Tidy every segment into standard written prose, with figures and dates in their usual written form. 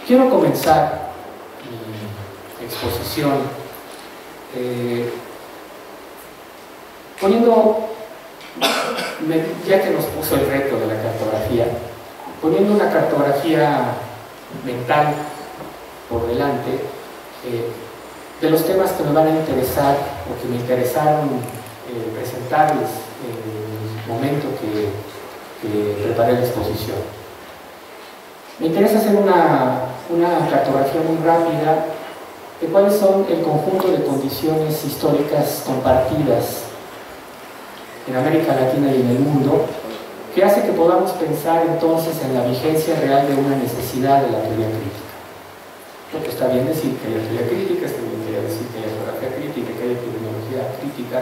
Quiero comenzar mi exposición poniendo, ya que nos puso el reto de la cartografía, poniendo una cartografía mental por delante de los temas que me van a interesar o que me interesaron presentarles en el momento que preparé la exposición. Me interesa hacer una cartografía muy rápida de cuáles son el conjunto de condiciones históricas compartidas en América Latina y en el mundo, que hace que podamos pensar entonces en la vigencia real de una necesidad de la teoría crítica. Porque está bien decir que hay teoría crítica, está bien decir que hay geografía crítica, que hay epidemiología crítica,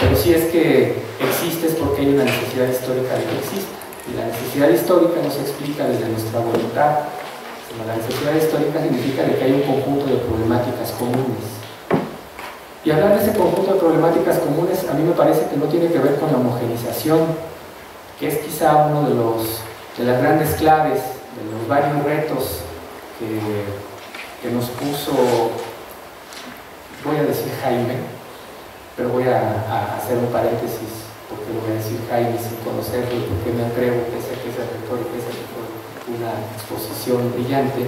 pero si es que existe es porque hay una necesidad histórica de que exista. Y la necesidad histórica no se explica desde nuestra voluntad, sino la necesidad histórica significa de que hay un conjunto de problemáticas comunes. Y hablar de ese conjunto de problemáticas comunes a mí me parece que no tiene que ver con la homogenización, que es quizá uno de las grandes claves, de los varios retos que nos puso, voy a decir Jaime, pero voy a hacer un paréntesis, porque lo voy a decir Jaime sin conocerlo y porque me atrevo, pese a que ese rector y pese a que fue una exposición brillante,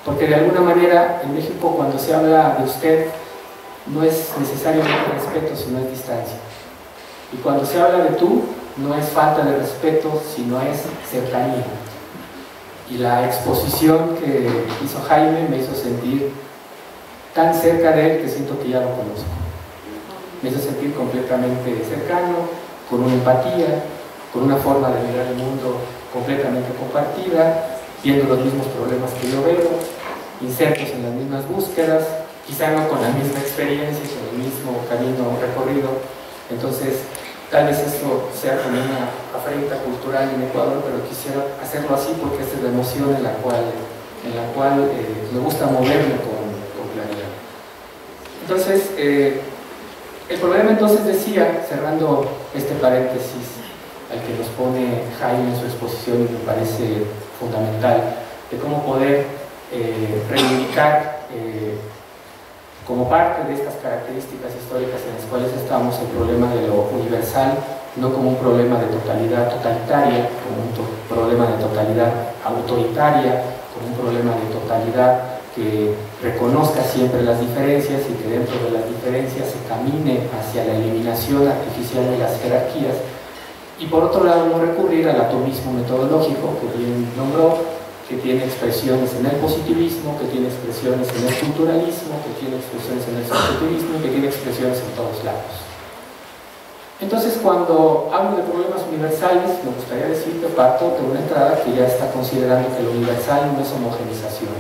porque de alguna manera en México cuando se habla de usted no es necesariamente respeto, sino es distancia. Y cuando se habla de tú, no es falta de respeto, sino es cercanía. Y la exposición que hizo Jaime me hizo sentir tan cerca de él que siento que ya lo conozco. Me hizo sentir completamente cercano, con una empatía, con una forma de mirar el mundo completamente compartida, viendo los mismos problemas que yo veo, insertos en las mismas búsquedas, quizá no con la misma experiencia, con el mismo camino recorrido. Entonces, tal vez esto sea como una afrenta cultural en Ecuador, pero quisiera hacerlo así porque esta es la emoción en la cual me gusta moverme con claridad. Entonces, el problema entonces decía, cerrando este paréntesis al que nos pone Jaime en su exposición y me parece fundamental, de cómo poder reivindicar como parte de estas características históricas en las cuales estamos el problema de lo universal, no como un problema de totalidad totalitaria, como un problema de totalidad autoritaria, como un problema de totalidad que reconozca siempre las diferencias y que dentro de las diferencias se camine hacia la eliminación artificial de las jerarquías, y por otro lado no recurrir al atomismo metodológico que bien nombró, que tiene expresiones en el positivismo, que tiene expresiones en el culturalismo, que tiene expresiones en el subjetivismo y que tiene expresiones en todos lados. Entonces, cuando hablo de problemas universales, me gustaría decir que parto de una entrada que ya está considerando que lo universal no es homogenización.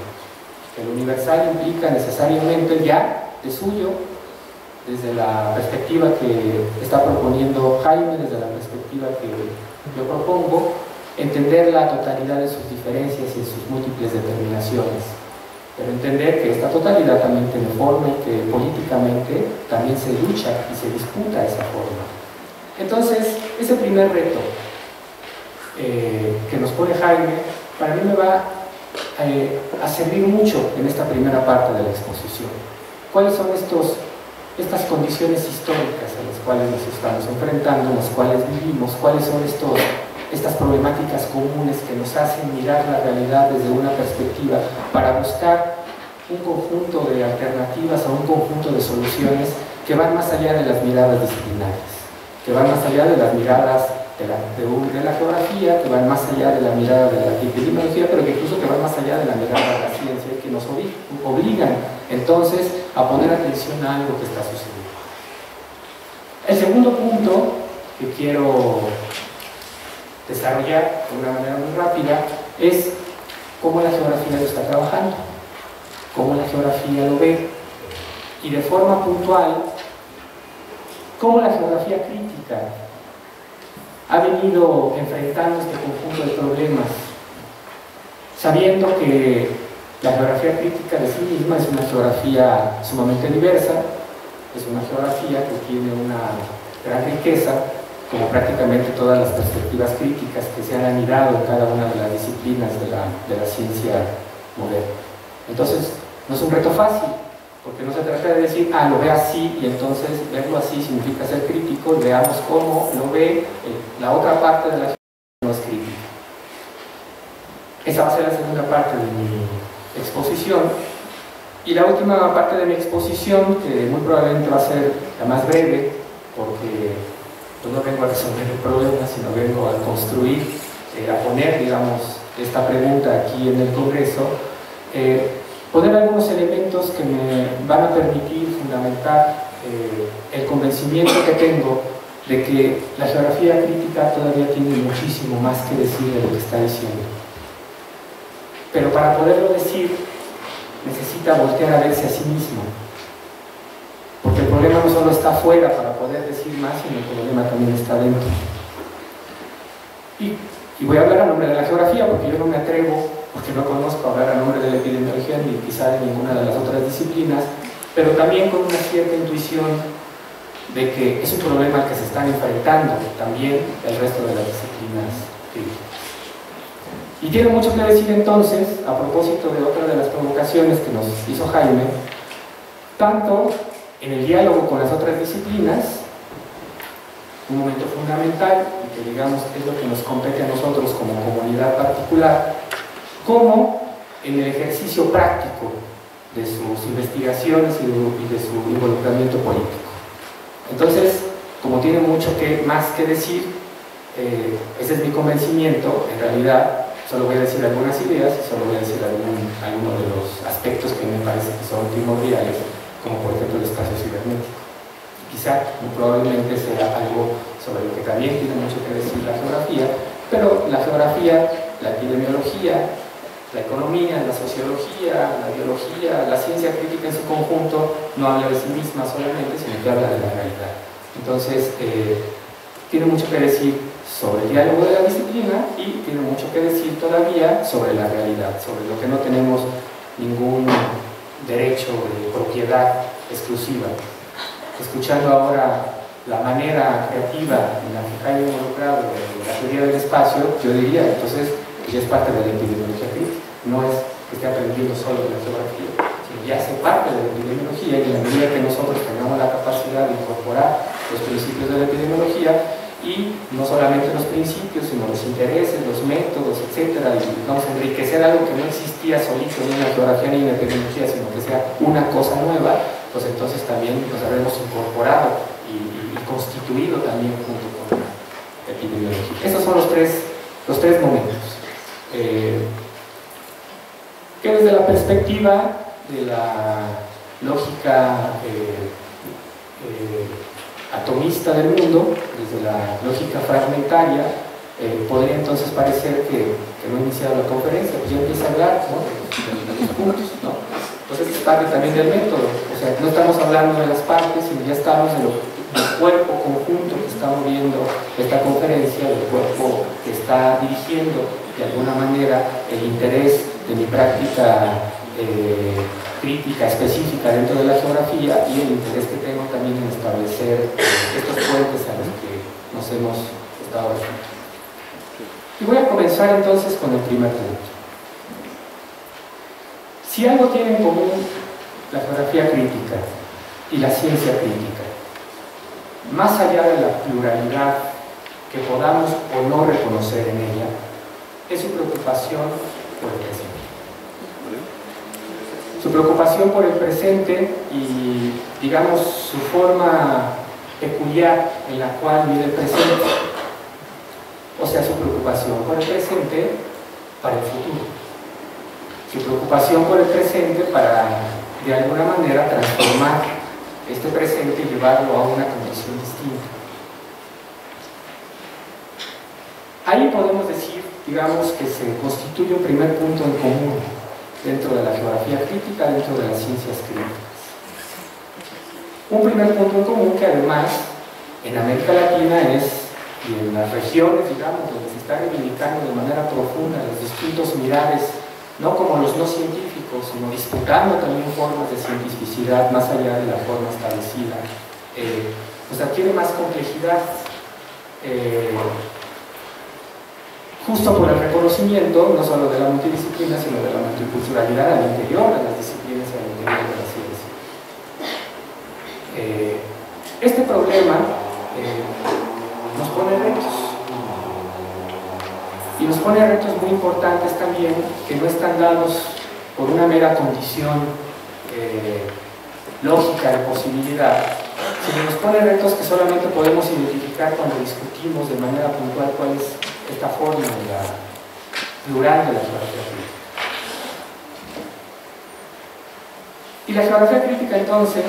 El universal implica necesariamente ya de suyo, desde la perspectiva que está proponiendo Jaime, desde la perspectiva que yo propongo, entender la totalidad de sus diferencias y de sus múltiples determinaciones, pero entender que esta totalidad también tiene forma y que políticamente también se lucha y se disputa esa forma. Entonces, ese primer reto que nos pone Jaime, para mí me va a servir mucho en esta primera parte de la exposición. ¿Cuáles son estas condiciones históricas a las cuales nos estamos enfrentando, en las cuales vivimos? ¿Cuáles son estas problemáticas comunes que nos hacen mirar la realidad desde una perspectiva para buscar un conjunto de alternativas o un conjunto de soluciones que van más allá de las miradas disciplinarias, que van más allá de las miradas de la geografía, que van más allá de la mirada de la epidemiología, pero que incluso que van más allá de la mirada de la ciencia, que nos obligan entonces a poner atención a algo que está sucediendo. El segundo punto que quiero desarrollar de una manera muy rápida es cómo la geografía lo está trabajando, cómo la geografía lo ve, y de forma puntual cómo la geografía crítica ha venido enfrentando este conjunto de problemas, sabiendo que la geografía crítica de sí misma es una geografía sumamente diversa, es una geografía que tiene una gran riqueza, como prácticamente todas las perspectivas críticas que se han anidado en cada una de las disciplinas de la ciencia moderna. Entonces, no es un reto fácil, porque no se trata de decir, lo ve así, y entonces verlo así significa ser crítico, y veamos cómo lo ve la otra parte de la geografía que no es crítica. Esa va a ser la segunda parte de mi exposición. Y la última parte de mi exposición, que muy probablemente va a ser la más breve, porque pues no vengo a resolver el problema, sino vengo a construir, a poner, digamos, esta pregunta aquí en el Congreso, poner algunos elementos que me van a permitir fundamentar el convencimiento que tengo de que la geografía crítica todavía tiene muchísimo más que decir de lo que está diciendo. Pero para poderlo decir, necesita voltear a verse a sí mismo. Porque el problema no solo está afuera para poder decir más, sino el problema también está dentro. Y voy a hablar a nombre de la geografía, porque yo no me atrevo, porque no conozco hablar a nombre de la epidemiología, ni quizá de ninguna de las otras disciplinas, pero también con una cierta intuición de que es un problema al que se están enfrentando también el resto de las disciplinas críticas. Y tiene mucho que decir entonces, a propósito de otra de las provocaciones que nos hizo Jaime, tanto en el diálogo con las otras disciplinas, un momento fundamental, y que digamos es lo que nos compete a nosotros como comunidad particular, como en el ejercicio práctico de sus investigaciones y de su involucramiento político. Entonces, como tiene mucho más que decir, ese es mi convencimiento. En realidad solo voy a decir algunas ideas y solo voy a decir algunos de los aspectos que me parece que son primordiales, como por ejemplo el espacio cibernético. Quizá, muy probablemente sea algo sobre lo que también tiene mucho que decir la geografía, pero la geografía, la epidemiología, la economía, la sociología, la biología, la ciencia crítica en su conjunto no habla de sí misma solamente, sino que habla de la realidad. Entonces, tiene mucho que decir sobre el diálogo de la disciplina y tiene mucho que decir todavía sobre la realidad, sobre lo que no tenemos ningún derecho de propiedad exclusiva. Escuchando ahora la manera creativa en la que Jaime ha involucrado en la teoría del espacio, yo diría, entonces, que ya es parte de la epidemiología crítica. No es que esté aprendiendo solo de la geografía, sino ya hace parte de la epidemiología, y en la medida que nosotros tengamos la capacidad de incorporar los principios de la epidemiología, y no solamente los principios, sino los intereses, los métodos, etcétera, y vamos a enriquecer algo que no existía solito ni en la geografía ni en la epidemiología, sino que sea una cosa nueva, pues entonces también nos habremos incorporado y constituido también junto con la epidemiología. Estos son los tres momentos. Que desde la perspectiva de la lógica atomista del mundo, desde la lógica fragmentaria, podría entonces parecer que no he iniciado la conferencia, pues ya empieza a hablar, ¿no?, de los puntos, ¿no? Entonces es parte también del método, o sea, no estamos hablando de las partes, sino ya estamos en del cuerpo conjunto que está moviendo esta conferencia, del cuerpo que está dirigiendo de alguna manera el interés de mi práctica crítica específica dentro de la geografía, y el interés que tengo también en establecer estos puentes a los que nos hemos estado refiriendo. Y voy a comenzar entonces con el primer punto. Si algo tiene en común la geografía crítica y la ciencia crítica, más allá de la pluralidad que podamos o no reconocer en ella, es su preocupación por el presente. Su preocupación por el presente y, digamos, su forma peculiar en la cual vive el presente. O sea, su preocupación por el presente para el futuro. Su preocupación por el presente para, de alguna manera, transformar este presente y llevarlo a una condición distinta. Ahí podemos decir, digamos, que se constituye un primer punto en común dentro de la geografía crítica, dentro de las ciencias críticas. Un primer punto en común que además en América Latina y en las regiones, digamos, donde se está reivindicando de manera profunda los distintos mirares, no como los no científicos, sino disputando también formas de cientificidad más allá de la forma establecida, pues adquiere más complejidad, justo por el reconocimiento no solo de la multidisciplina, sino de la multiculturalidad al interior de las disciplinas y al interior de la ciencia. Este problema nos pone retos, y nos pone retos muy importantes también, que no están dados por una mera condición lógica de posibilidad, sino nos pone retos que solamente podemos identificar cuando discutimos de manera puntual cuál es esta forma de la plural de la geografía crítica. Y la geografía crítica, entonces,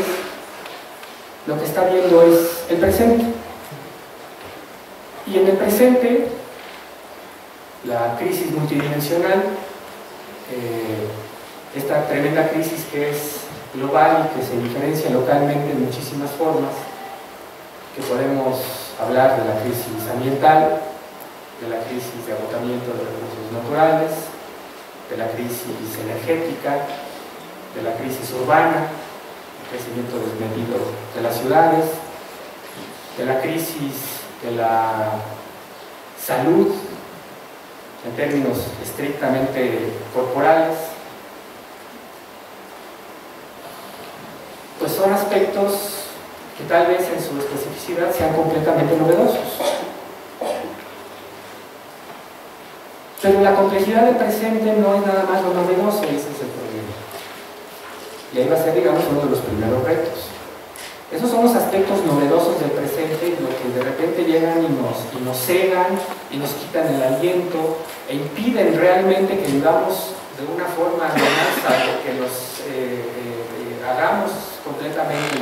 lo que está viendo es el presente. Y en el presente, la crisis multidimensional, esta tremenda crisis que es global y que se diferencia localmente en muchísimas formas, que podemos hablar de la crisis ambiental, de la crisis de agotamiento de recursos naturales, de la crisis energética, de la crisis urbana, el crecimiento desmedido de las ciudades, de la crisis de la salud en términos estrictamente corporales. Pues son aspectos que tal vez en su especificidad sean completamente novedosos. Pero la complejidad del presente no es nada más lo novedoso, y ese es el problema. Y ahí va a ser, digamos, uno de los primeros retos. Esos son los aspectos novedosos del presente, lo que de repente llegan y nos cegan y nos quitan el aliento e impiden realmente que vivamos de una forma normal, salvo que nos hagamos completamente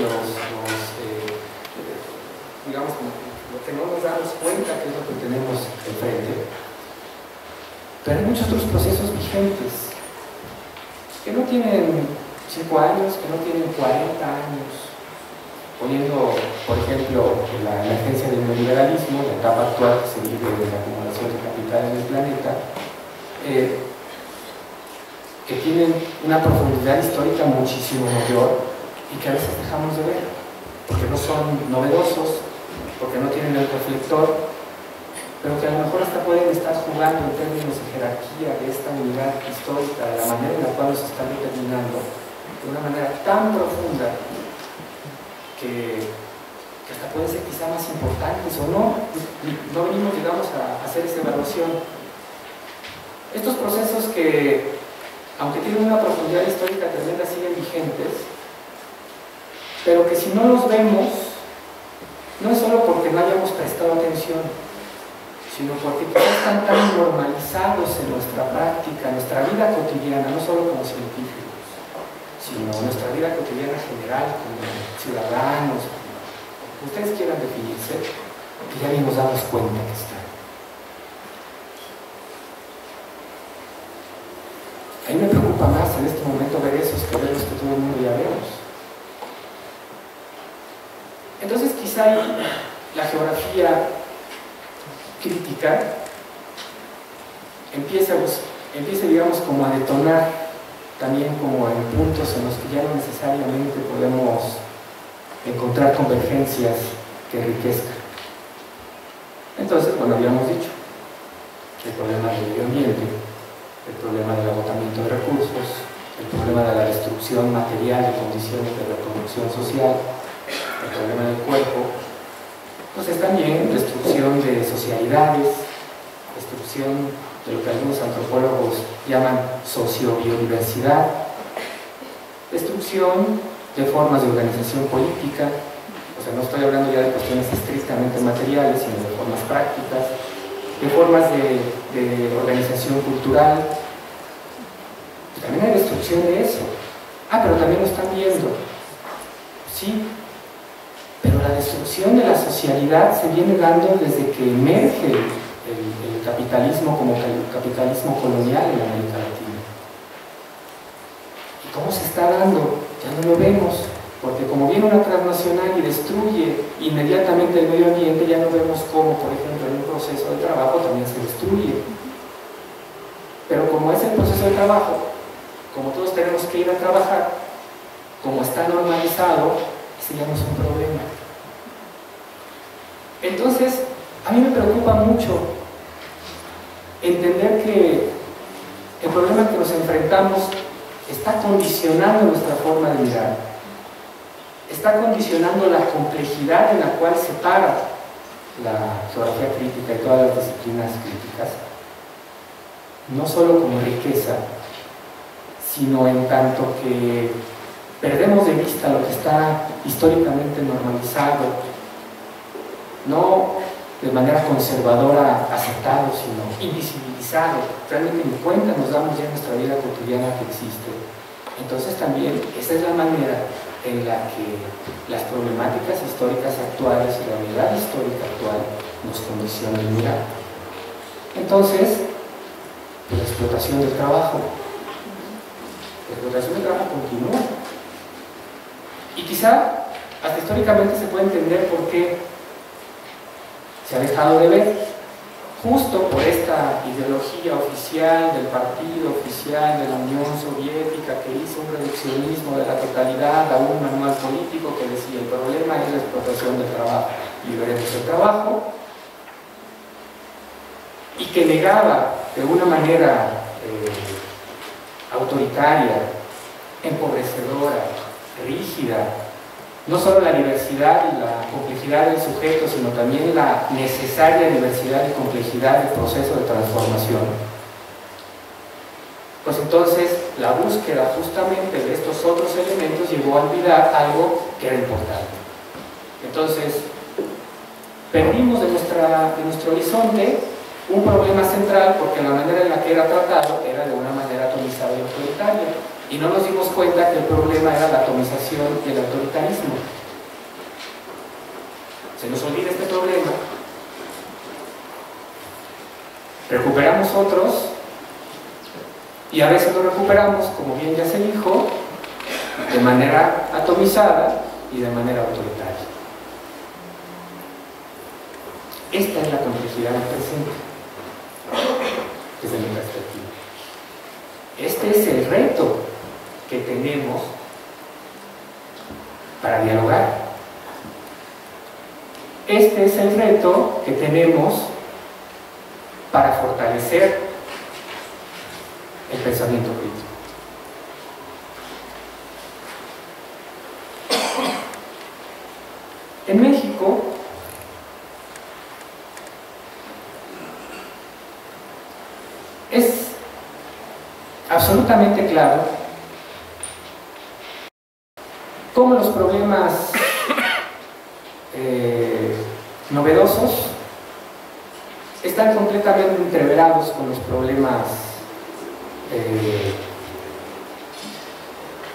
digamos, lo que no nos damos cuenta que es lo que tenemos enfrente. Pero hay muchos otros procesos vigentes que no tienen 5 años, que no tienen 40 años. Poniendo, por ejemplo, la emergencia del neoliberalismo, la etapa actual que se vive de la acumulación de capital en el planeta, que tienen una profundidad histórica muchísimo mayor y que a veces dejamos de ver, porque no son novedosos, porque no tienen el reflector, pero que a lo mejor hasta pueden estar jugando en términos de jerarquía de esta unidad histórica, de la manera en la cual se están determinando, de una manera tan profunda que hasta pueden ser quizá más importantes o no. No venimos, digamos, a hacer esa evaluación. Estos procesos que, aunque tienen una profundidad histórica tremenda, siguen vigentes, pero que si no los vemos, no es solo porque no hayamos prestado atención, sino porque quizás están tan normalizados en nuestra práctica, en nuestra vida cotidiana, no solo como científicos, sino en nuestra vida cotidiana general, como ciudadanos, como ustedes quieran definirse, que ya ni nos damos cuenta que están. A mí me preocupa más en este momento ver esos que ver los que todo el mundo ya vemos. Entonces quizá la geografía crítica empieza, digamos, como a detonar también como en puntos en los que ya no necesariamente podemos encontrar convergencias que enriquezcan. Entonces, bueno, habíamos dicho el problema del medio ambiente, el problema del agotamiento de recursos, el problema de la destrucción material de condiciones de reproducción social, el problema del cuerpo, pues es también destrucción de socialidades, destrucción de lo que algunos antropólogos llaman sociobiodiversidad, destrucción de formas de organización política, o sea, no estoy hablando ya de cuestiones estrictamente materiales, sino de formas prácticas, de formas de organización cultural. También hay destrucción de eso. Pero también lo están viendo. Sí, pero la destrucción de la socialidad se viene dando desde que emerge el capitalismo como el capitalismo colonial en América Latina. ¿Y cómo se está dando? Ya no lo vemos, porque como viene una transnacional y destruye inmediatamente el medio ambiente, ya no vemos cómo, por ejemplo, en un proceso de trabajo también se destruye. Pero como es el proceso de trabajo, como todos tenemos que ir a trabajar, como está normalizado, ese ya no es un problema. Entonces, a mí me preocupa mucho entender que el problema que nos enfrentamos está condicionando nuestra forma de mirar, está condicionando la complejidad en la cual se para la geografía crítica y todas las disciplinas críticas, no solo como riqueza, sino en tanto que perdemos de vista lo que está históricamente normalizado, no de manera conservadora aceptado, sino invisibilizado. Realmente ni cuenta nos damos ya en nuestra vida cotidiana que existe. Entonces también esa es la manera en la que las problemáticas históricas actuales y la realidad histórica actual nos condicionan el mirar. Entonces, la explotación del trabajo. La explotación del trabajo continúa. Y quizá hasta históricamente se puede entender por qué se ha dejado de ver, justo por esta ideología oficial del partido oficial de la Unión Soviética que hizo un reduccionismo de la totalidad a un manual político que decía: el problema es la explotación del trabajo, liberemos el trabajo, y que negaba de una manera autoritaria, empobrecedora, rígida, no solo la diversidad y la complejidad del sujeto, sino también la necesaria diversidad y complejidad del proceso de transformación. Pues entonces la búsqueda justamente de estos otros elementos llevó a olvidar algo que era importante. Entonces perdimos de nuestro horizonte un problema central, porque la manera en la que era tratado era de una manera atomizada y autoritaria, y no nos dimos cuenta que el problema era la atomización y el autoritarismo. Se nos olvida este problema, recuperamos otros, y a veces lo recuperamos, como bien ya se dijo, de manera atomizada y de manera autoritaria. Esta es la complejidad del presente, desde mi perspectiva. Este es el reto que tenemos para dialogar. Este es el reto que tenemos para fortalecer el pensamiento crítico. En México, es absolutamente claro cómo los problemas novedosos están completamente entreverados con los problemas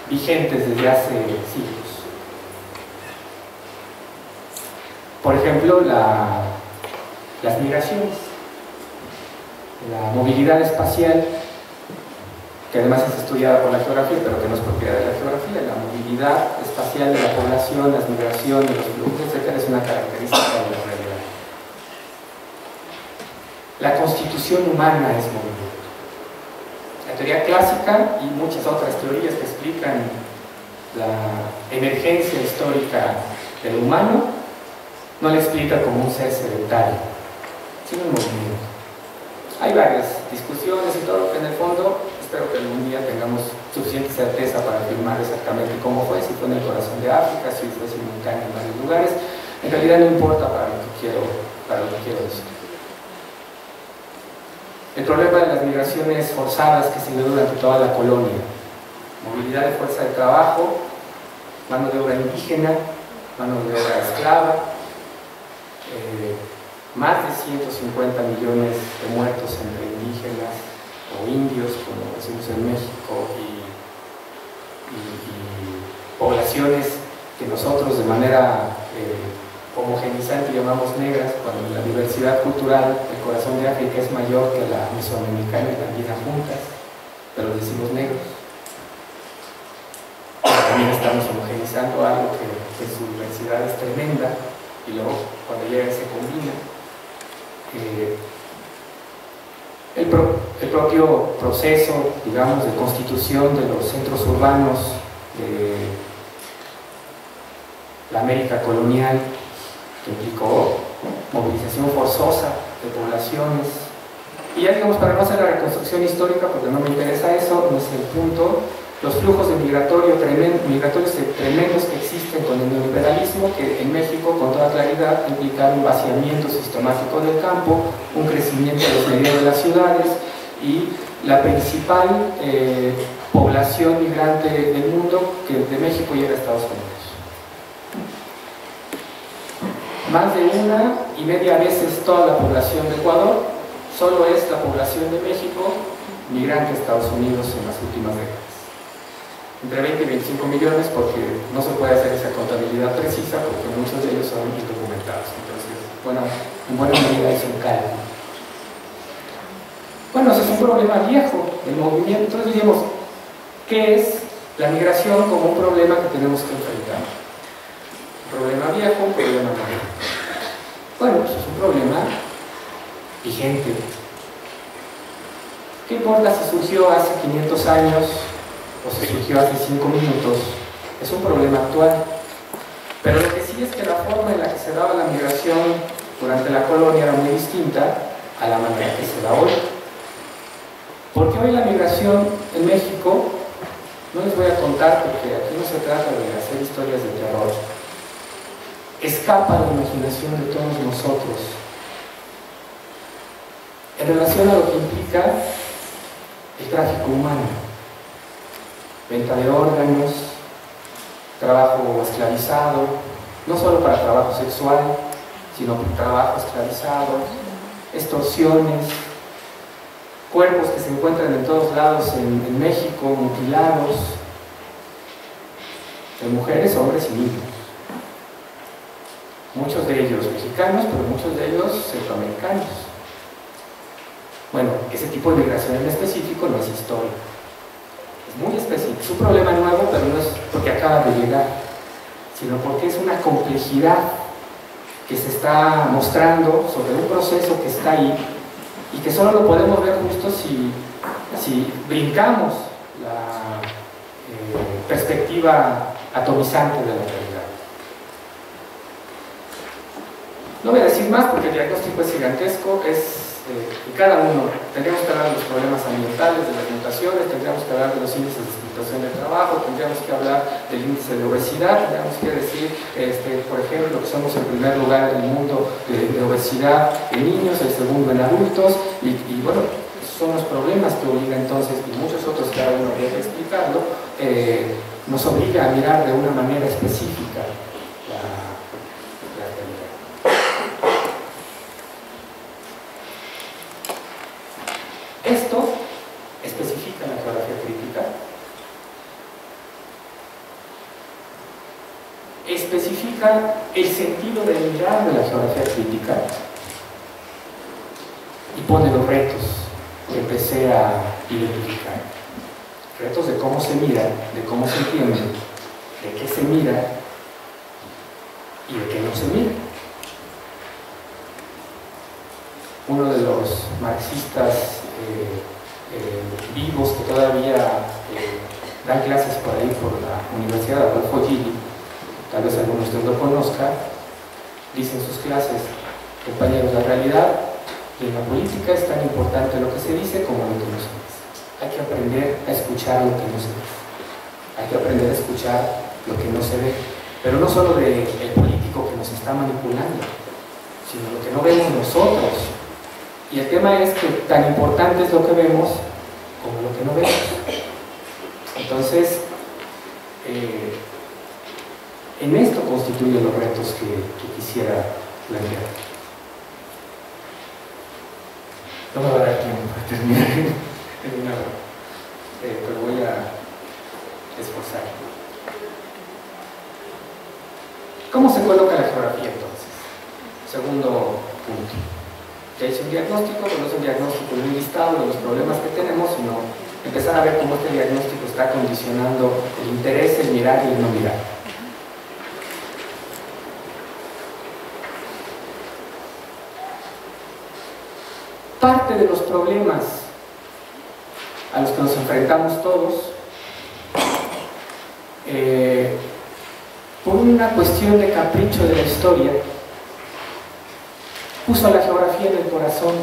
vigentes desde hace siglos. Por ejemplo, las migraciones, la movilidad espacial, que además es estudiada por la geografía, pero que no es propiedad de la geografía. La movilidad espacial de la población, las migraciones, los flujos, etc., es una característica de la realidad. La constitución humana es movimiento. La teoría clásica y muchas otras teorías que explican la emergencia histórica del humano no la explica como un ser sedentario, sino un movimiento. Hay varias discusiones y todo, que en el fondo espero que algún día tengamos suficiente certeza para afirmar exactamente cómo fue, si fue en el corazón de África, si fue simultáneo en varios lugares. En realidad no importa para lo que quiero decir. El problema de las migraciones forzadas que se dio durante toda la colonia, movilidad de fuerza de trabajo, mano de obra indígena, mano de obra esclava, más de 150 millones de muertos entre indígenas o indios, como decimos en México, y poblaciones que nosotros de manera homogenizante llamamos negras, cuando la diversidad cultural del corazón de África es mayor que la mesoamericana y la andina juntas, pero decimos negros. También estamos homogeneizados. utilizando algo que su diversidad es tremenda, y luego cuando llega se combina. El propio proceso, digamos, de constitución de los centros urbanos de la América colonial, que implicó movilización forzosa de poblaciones. Y ya digamos, para no hacer la reconstrucción histórica, porque no me interesa eso, no es el punto, los flujos de migratorios tremendos que existen con el neoliberalismo, que en México con toda claridad implicaron un vaciamiento sistemático del campo, un crecimiento desmedido de las ciudades y la principal población migrante del mundo que de México llega a Estados Unidos. Más de 1,5 veces toda la población de Ecuador solo es la población de México migrante a Estados Unidos en las últimas décadas. Entre 20 y 25 millones, porque no se puede hacer esa contabilidad precisa, porque muchos de ellos son indocumentados. Entonces, bueno, en buena medida es un cálculo. Bueno, ese es un problema viejo del movimiento. Entonces diríamos, ¿qué es la migración como un problema que tenemos que enfrentar? Un problema viejo, un problema nuevo. Bueno, pues es un problema vigente. ¿Qué importa si surgió hace 500 años o si surgió hace 5 minutos? Es un problema actual. Pero lo que sí es que la forma en la que se daba la migración durante la colonia era muy distinta a la manera que se da hoy. Porque hoy la migración en México, no les voy a contar porque aquí no se trata de hacer historias de terror, escapa a la imaginación de todos nosotros en relación a lo que implica el tráfico humano, venta de órganos, trabajo esclavizado, no solo para trabajo sexual, sino para trabajo esclavizado, extorsiones, cuerpos que se encuentran en todos lados en México, mutilados, de mujeres, hombres y niños. Muchos de ellos mexicanos, pero muchos de ellos centroamericanos. Bueno, ese tipo de migración en específico no es histórico. Es muy específico. Es un problema nuevo, pero no es porque acaba de llegar, sino porque es una complejidad que se está mostrando sobre un proceso que está ahí y que solo lo podemos ver justo si brincamos la perspectiva atomizante de la realidad. No voy a decir más porque el diagnóstico es gigantesco, y cada uno, tendríamos que hablar de los problemas ambientales, de las mutaciones, tendríamos que hablar de los índices de explotación del trabajo, tendríamos que hablar del índice de obesidad, tendríamos que decir, por ejemplo, que somos el primer lugar en el mundo de obesidad en niños, el segundo en adultos, y bueno, esos son los problemas que obliga entonces, y muchos otros que ahora uno debe explicarlo, nos obliga a mirar de una manera específica la realidad. Esto especifica la geografía crítica, especifica el sentido de mirar de la geografía crítica y pone los retos que empecé a identificar. Retos de cómo se mira, de cómo se entiende, de qué se mira y de qué no se mira. Uno de los marxistas vivos que todavía dan clases por ahí por la Universidad de Adolfo Gili, tal vez alguno de ustedes lo conozca, dice en sus clases: compañeros, la realidad y en la política es tan importante lo que se dice como lo que no se dice. Hay que aprender a escuchar lo que no se dice, hay que aprender a escuchar lo que no se ve, pero no solo del político que nos está manipulando, sino lo que no vemos nosotros. Y el tema es que tan importante es lo que vemos como lo que no vemos. Entonces, en esto constituyen los retos que quisiera plantear. No me va a dar tiempo para terminar en una hora, pero voy a esforzarme. ¿Cómo se coloca la geografía entonces? Segundo punto. Ya hice un diagnóstico, pero no es un diagnóstico de un listado de los problemas que tenemos, sino empezar a ver cómo este diagnóstico está condicionando el interés, el mirar y el no mirar. parte de los problemas a los que nos enfrentamos todos, por una cuestión de capricho de la historia, puso a la geografía en el corazón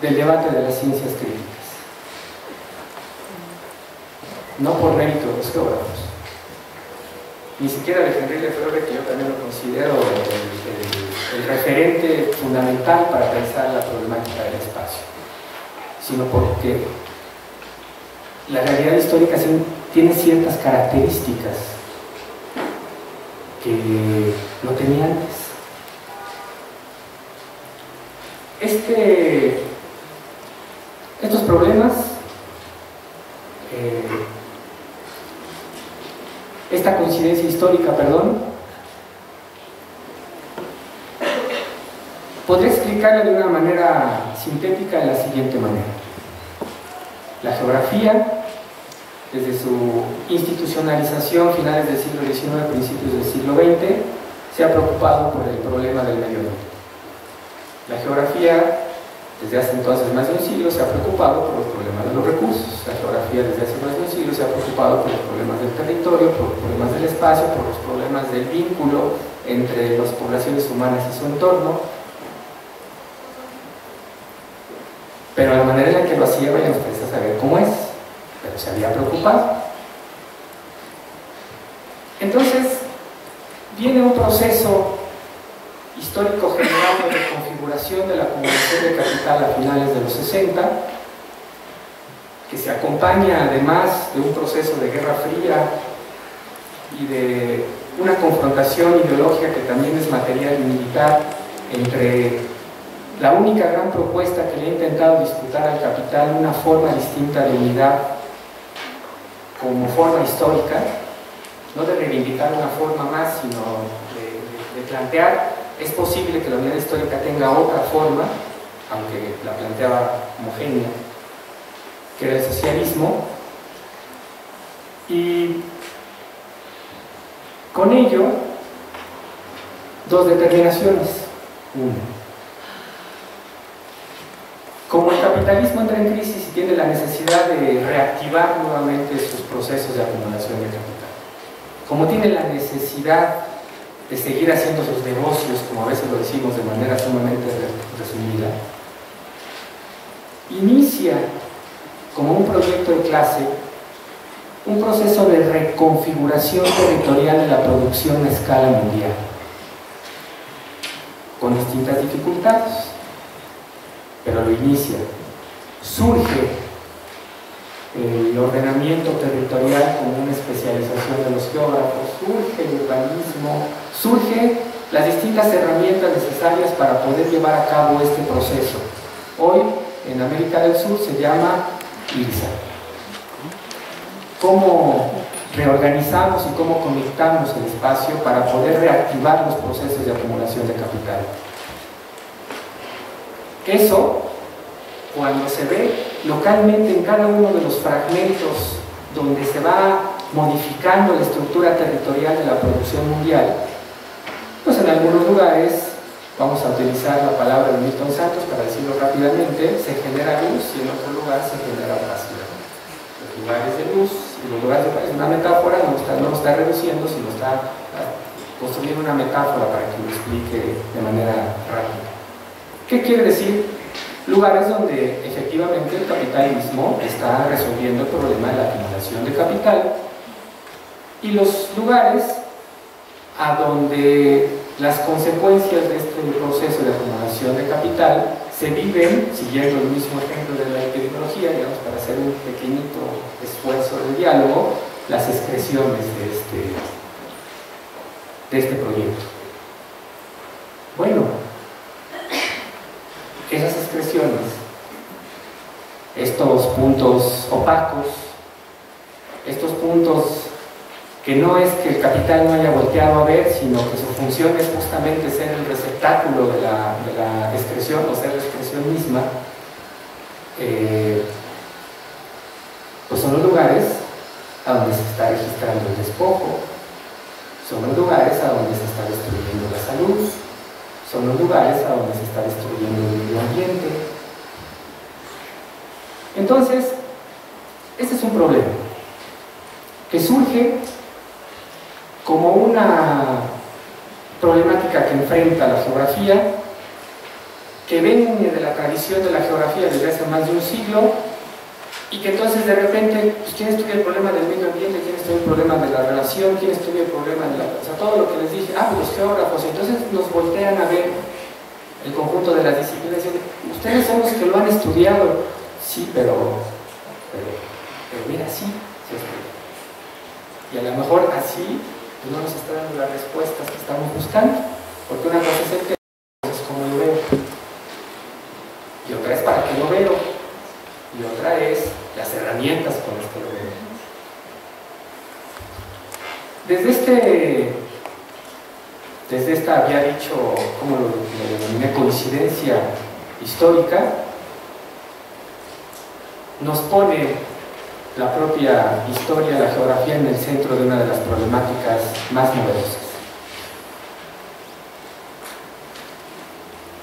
del debate de las ciencias críticas. No por mérito de los geógrafos, ni siquiera de Henri Lefebvre, que yo también lo considero el referente fundamental para pensar la problemática del espacio, sino porque la realidad histórica tiene ciertas características que no tenía antes. Estos problemas, esta coincidencia histórica, podría explicarla de una manera sintética de la siguiente manera. La geografía, desde su institucionalización finales del siglo XIX, principios del siglo XX, se ha preocupado por el problema del medio ambiente. La geografía, desde hace entonces más de un siglo, se ha preocupado por los problemas de los recursos. La geografía, desde hace más de un siglo, se ha preocupado por los problemas del territorio, por los problemas del espacio, por los problemas del vínculo entre las poblaciones humanas y su entorno. Pero la manera en la que lo hacía, vayan ustedes a saber cómo es, pero se había preocupado. Entonces, viene un proceso histórico general de configuración de la acumulación de capital a finales de los 60, que se acompaña además de un proceso de Guerra Fría y de una confrontación ideológica que también es material y militar entre la única gran propuesta que le ha intentado disputar al capital una forma distinta de unidad como forma histórica, no de reivindicar una forma más, sino de plantear, es posible que la unidad histórica tenga otra forma, aunque la planteaba homogénea, que era el socialismo, y con ello dos determinaciones. Una, como el capitalismo entra en crisis y tiene la necesidad de reactivar nuevamente sus procesos de acumulación de capital, como tiene la necesidad de seguir haciendo sus negocios, como a veces lo decimos de manera sumamente resumida, inicia como un proyecto de clase un proceso de reconfiguración territorial de la producción a escala mundial, con distintas dificultades, pero lo inicia. Surge el ordenamiento territorial como una especialización de los geógrafos, surge el urbanismo, surgen las distintas herramientas necesarias para poder llevar a cabo este proceso. Hoy en América del Sur se llama IRSA. ¿Cómo reorganizamos y cómo conectamos el espacio para poder reactivar los procesos de acumulación de capital? Eso, cuando se ve localmente en cada uno de los fragmentos donde se va modificando la estructura territorial de la producción mundial, pues en algunos lugares, vamos a utilizar la palabra de Milton Santos para decirlo rápidamente, se genera luz y en otro lugar se genera opacidad. Los lugares de luz y los lugares de opacidad, es una metáfora, no lo está reduciendo, sino está construyendo una metáfora para que lo explique de manera rápida. ¿Qué quiere decir? Lugares donde efectivamente el capitalismo está resolviendo el problema de la acumulación de capital, y los lugares a donde las consecuencias de este proceso de acumulación de capital se viven, siguiendo el mismo ejemplo de la epidemiología, digamos, para hacer un pequeñito esfuerzo de diálogo, las excreciones de este proyecto. Bueno, esas excreciones, estos puntos opacos, estos puntos que no es que el capital no haya volteado a ver, sino que su función es justamente ser el receptáculo de la excreción, o ser la excreción misma, pues son los lugares a donde se está registrando el despojo, son los lugares a donde se está destruyendo la salud, son los lugares a donde se está destruyendo el medio ambiente. Entonces, este es un problema que surge como una problemática que enfrenta la geografía, que viene de la tradición de la geografía desde hace más de un siglo, y que entonces de repente, pues, ¿quién estudia el problema del medio ambiente? ¿Quién estudia el problema de la relación? ¿Quién estudia el problema de la... O sea, todo lo que les dije, pues los geógrafos, entonces nos voltean a ver el conjunto de las disciplinas y dicen, ustedes son los que lo han estudiado. Sí, pero mira, sí, sí estudia. Y a lo mejor así pues, no nos está dando las respuestas que estamos buscando, porque una cosa es el tema, es como lo veo, y otra es para qué lo veo, y otra es las herramientas con las que lo veo. Desde esta, había dicho, como lo denominé, coincidencia histórica, nos pone la propia historia, la geografía, en el centro de una de las problemáticas más novedosas.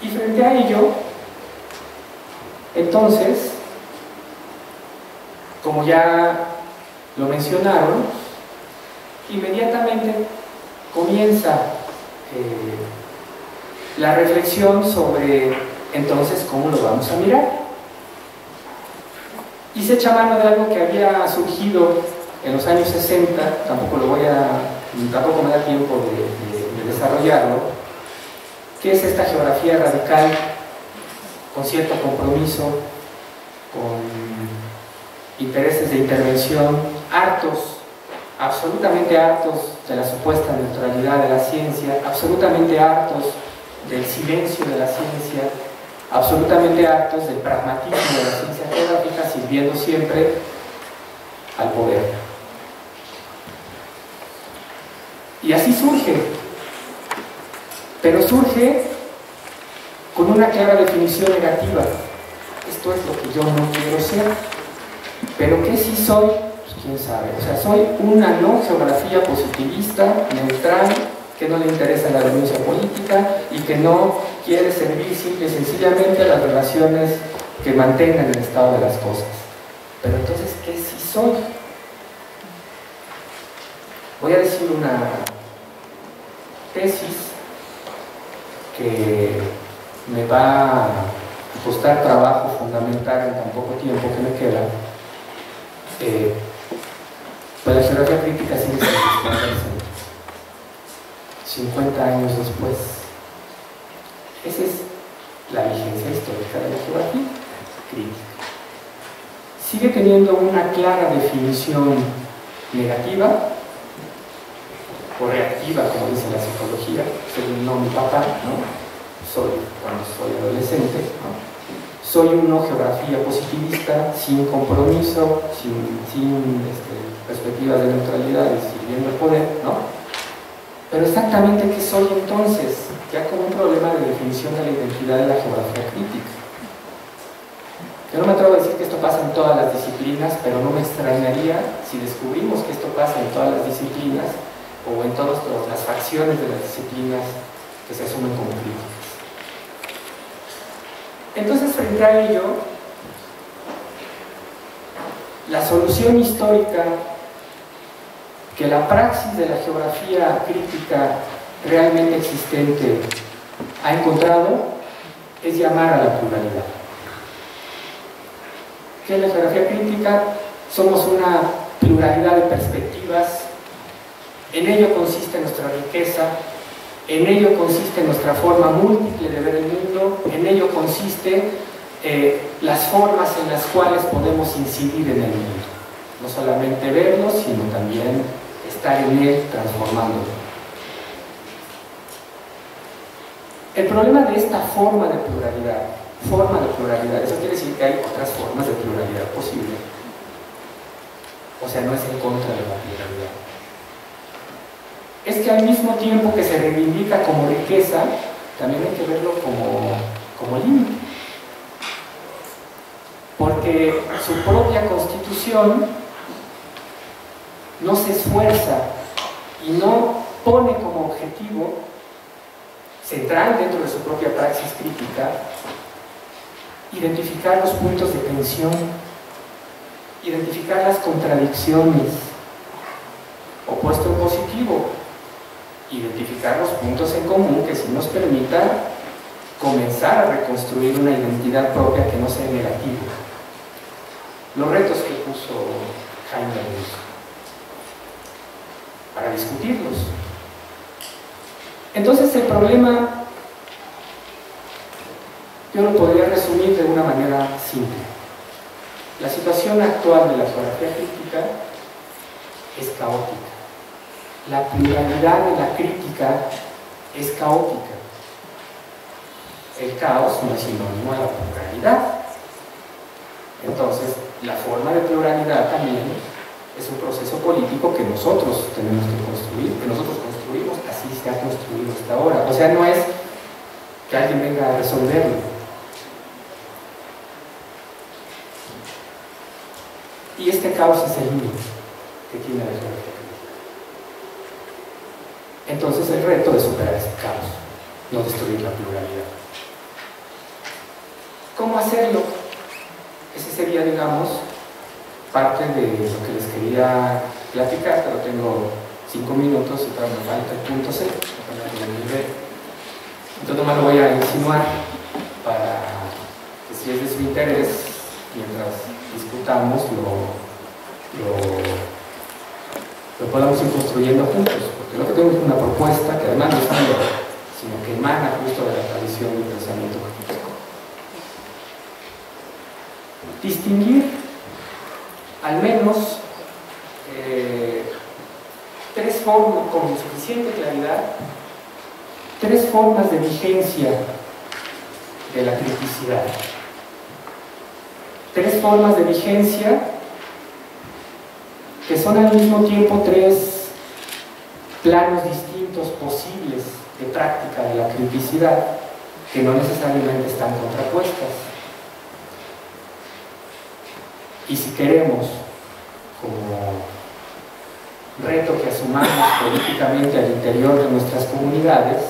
Y frente a ello, entonces, como ya lo mencionaron, inmediatamente comienza la reflexión sobre, entonces, cómo lo vamos a mirar. Y se echa mano de algo que había surgido en los años 60, tampoco me da tiempo de desarrollarlo, que es esta geografía radical con cierto compromiso, con intereses de intervención, hartos, absolutamente hartos de la supuesta neutralidad de la ciencia, absolutamente hartos del silencio de la ciencia, absolutamente hartos del pragmatismo de la ciencia geográfica, sirviendo siempre al poder. Y así surge, pero surge con una clara definición negativa. Esto es lo que yo no quiero ser. Pero ¿qué sí soy? Pues quién sabe. O sea, soy una no geografía positivista, neutral, que no le interesa la denuncia política y que no quiere servir simple y sencillamente a las relaciones que mantengan el estado de las cosas. Pero entonces, ¿qué sí soy? Voy a decir una tesis que me va a costar trabajo fundamentar en tan poco tiempo que me queda. Pues la geografía crítica sigue existiendo 50 años después. Esa es la vigencia histórica de la geografía crítica. Sigue teniendo una clara definición negativa o reactiva, como dice la psicología, según no mi papá, ¿no? Cuando soy adolescente, ¿no? Soy una geografía positivista, sin compromiso, sin perspectivas de neutralidad y sirviendo el poder, ¿no? Pero exactamente ¿qué soy entonces? Ya como un problema de definición de la identidad de la geografía crítica. Yo no me atrevo a decir que esto pasa en todas las disciplinas, pero no me extrañaría si descubrimos que esto pasa en todas las disciplinas o en todas las facciones de las disciplinas que se asumen como críticas. Entonces, frente a ello, la solución histórica que la praxis de la geografía crítica realmente existente ha encontrado es llamar a la pluralidad. ¿Qué es la geografía crítica? Somos una pluralidad de perspectivas, en ello consiste nuestra riqueza, en ello consiste nuestra forma múltiple de ver el mundo, en ello consiste las formas en las cuales podemos incidir en el mundo. No solamente verlo, sino también estar en él transformándolo. El problema de esta forma de pluralidad, eso quiere decir que hay otras formas de pluralidad posible. O sea, no es en contra de la pluralidad. Es que al mismo tiempo que se reivindica como riqueza, también hay que verlo como límite. Porque su propia constitución no se esfuerza y no pone como objetivo central dentro de su propia praxis crítica, identificar los puntos de tensión, identificar las contradicciones, opuesto en positivo, identificar los puntos en común que sí nos permita comenzar a reconstruir una identidad propia que no sea negativa. Los retos que puso Jaime Luz para discutirlos. Entonces el problema yo lo podría resumir de una manera simple. La situación actual de la geografía crítica es caótica. La pluralidad de la crítica es caótica. El caos no es sinónimo a la pluralidad. Entonces, la forma de pluralidad también es un proceso político que nosotros tenemos que construir, que nosotros construimos, así se ha construido hasta ahora. O sea, no es que alguien venga a resolverlo. Y este caos es el límite que tiene la geografía crítica. Entonces, el reto es superar ese caos, no destruir la pluralidad. ¿Cómo hacerlo? Ese sería, digamos, parte de lo que les quería platicar, pero tengo 5 minutos y todavía me falta el punto C. Entonces nomás lo voy a insinuar para que, si es de su interés, mientras discutamos, lo podamos ir construyendo juntos, porque lo que tengo es una propuesta que además no es nueva, sino que emana justo de la tradición del pensamiento crítico. Distinguir al menos 3 formas, con suficiente claridad, 3 formas de vigencia de la criticidad. 3 formas de vigencia que son al mismo tiempo 3 planos distintos posibles de práctica de la criticidad, que no necesariamente están contrapuestas. Y si queremos, como reto que asumamos políticamente al interior de nuestras comunidades,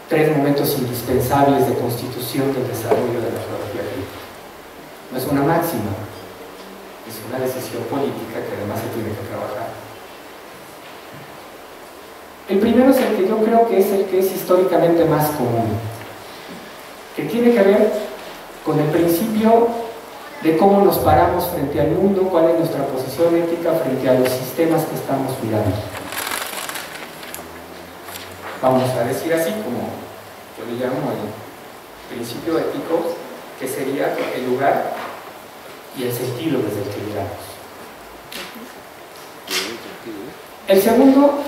3 momentos indispensables de constitución del desarrollo de la geografía crítica. No es una máxima, es una decisión política que además se tiene que trabajar. El primero es el que yo creo que es el que es históricamente más común, que tiene que ver con el principio de cómo nos paramos frente al mundo, cuál es nuestra posición ética frente a los sistemas que estamos mirando. Vamos a decir así, como yo le llamo el principio ético, que sería el lugar y el sentido desde el que miramos. El segundo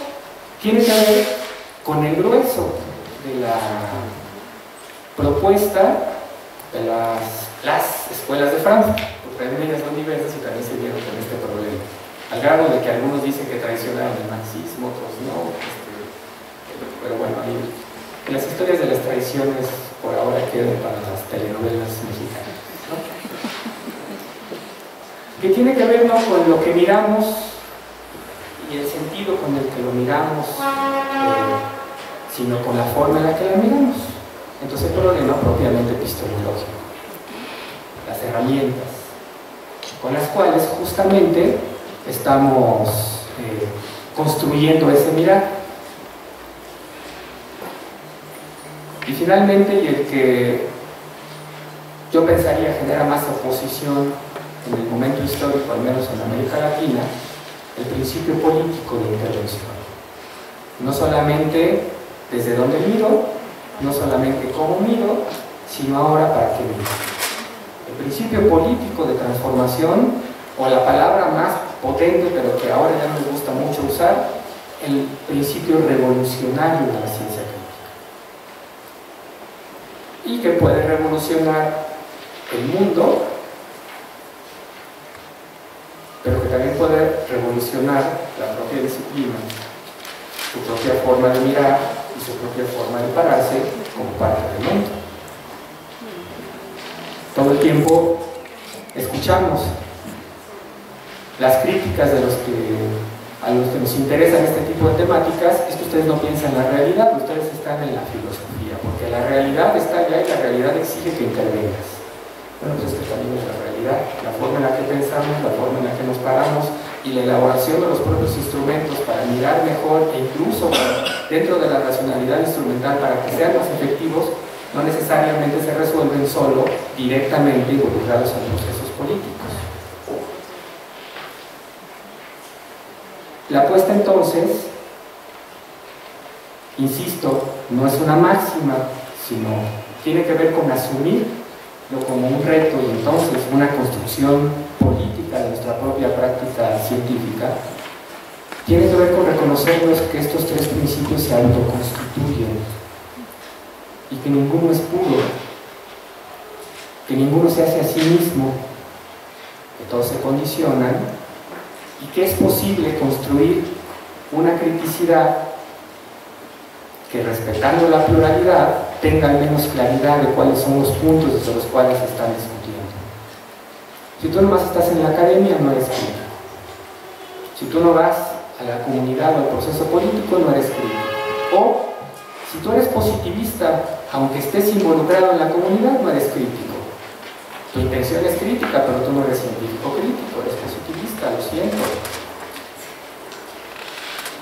tiene que ver con el grueso de la propuesta de las escuelas de Francia, porque también ellas son diversas y también se vieron con este problema, al grado de que algunos dicen que traicionaron el marxismo, otros no, pero bueno, ahí las historias de las traiciones por ahora quedan para las telenovelas mexicanas, ¿no? Que tiene que ver, ¿no?, con lo que miramos y el sentido con el que lo miramos, sino con la forma en la que la miramos. Entonces el problema propiamente epistemológico, las herramientas con las cuales justamente estamos construyendo ese mirar. Y finalmente, y el que yo pensaría genera más oposición en el momento histórico, al menos en América Latina, el principio político de intervención. No solamente desde dónde miro, no solamente cómo miro, sino ahora para qué miro. El principio político de transformación, o la palabra más potente, pero que ahora ya nos gusta mucho usar, el principio revolucionario de la ciencia crítica. Y que puede revolucionar el mundo, pero que también puede revolucionar la propia disciplina, su propia forma de mirar y su propia forma de pararse como parte del mundo. Todo el tiempo escuchamos las críticas de los que a los que nos interesan este tipo de temáticas es que ustedes no piensan en la realidad, ustedes están en la filosofía, porque la realidad está allá y la realidad exige que intervengas. Bueno, pues es que también es la realidad, la forma en la que pensamos, la forma en la que nos paramos y la elaboración de los propios instrumentos para mirar mejor e incluso dentro de la racionalidad instrumental para que sean más efectivos, no necesariamente se resuelven solo directamente involucrados en procesos políticos. La apuesta entonces, insisto, no es una máxima, sino tiene que ver con asumirlo como un reto y entonces una construcción política de nuestra propia práctica científica. Tiene que ver con reconocernos que estos tres principios se autoconstituyen y que ninguno es puro, que ninguno se hace a sí mismo, que todos se condicionan y que es posible construir una criticidad que, respetando la pluralidad, tenga al menos claridad de cuáles son los puntos desde los cuales se están discutiendo. Si tú nomás estás en la academia, no eres crítico. Si tú no vas a la comunidad o al proceso político, no eres crítico. O si tú eres positivista, aunque estés involucrado en la comunidad, no eres crítico. Tu intención es crítica, pero tú no eres científico crítico, eres positivista, lo siento.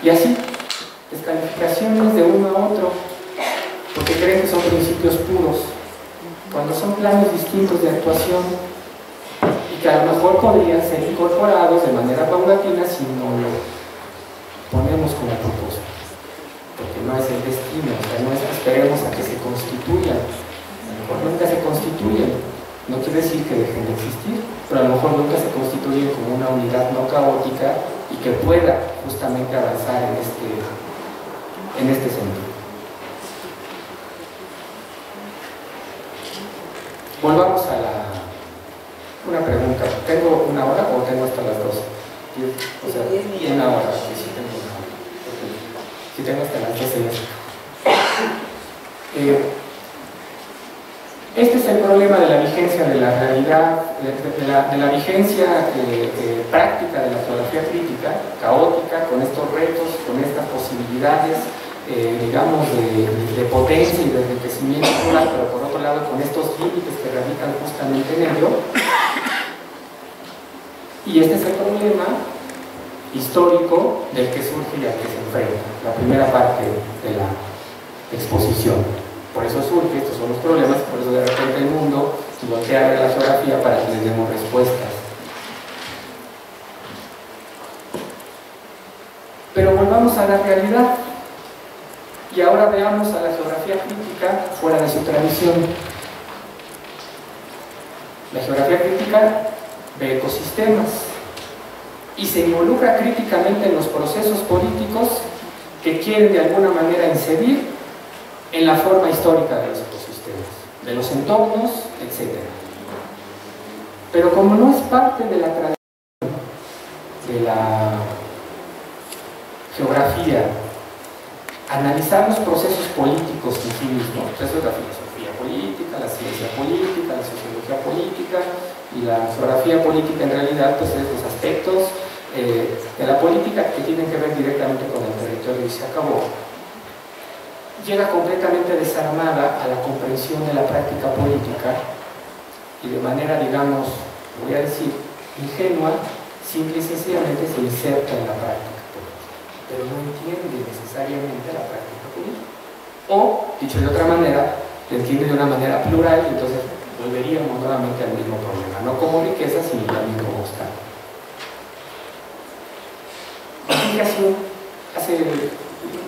Y así, descalificaciones de uno a otro, porque creen que son principios puros, cuando son planos distintos de actuación y que a lo mejor podrían ser incorporados de manera paulatina si no lo ponemos como propósito, porque no es el destino, o sea, no es que esperemos a que se constituyan, a lo mejor nunca se constituyen, no quiere decir que dejen de existir, pero a lo mejor nunca se constituyen como una unidad no caótica y que pueda justamente avanzar en este sentido. Volvamos a una pregunta. ¿Tengo una hora o tengo hasta las 12? O sea, una hora, sí, sí tengo una hora. Okay. Si tengo hasta las 12 ya. Este es el problema de la vigencia de la realidad, de la vigencia práctica de la geografía crítica, caótica, con estos retos, con estas posibilidades, digamos, de potencia y de enriquecimiento plural, pero por otro lado con estos límites que radican justamente en ello. Y este es el problema histórico del que surge y al que se enfrenta, la primera parte de la exposición. Por eso surge, estos son los problemas, por eso de repente el mundo voltea a ver la geografía para que les demos respuestas. Pero volvamos a la realidad. Y ahora veamos a la geografía crítica fuera de su tradición. La geografía crítica de ecosistemas y se involucra críticamente en los procesos políticos que quieren de alguna manera incidir en la forma histórica de los ecosistemas, de los entornos, etc. Pero como no es parte de la tradición de la geografía, analizar los procesos políticos en sí mismos, eso es la filosofía política, la ciencia política, la sociología política, y la geografía política en realidad pues es los aspectos de la política que tienen que ver directamente con el territorio y se acabó. Llega completamente desarmada a la comprensión de la práctica política y de manera, digamos, voy a decir, ingenua, simple y sencillamente se inserta en la práctica política, pero no entiende necesariamente la práctica política. O, dicho de otra manera, se entiende de una manera plural y entonces volveríamos nuevamente al mismo problema, no como riqueza, sino también como Estado. Dije hace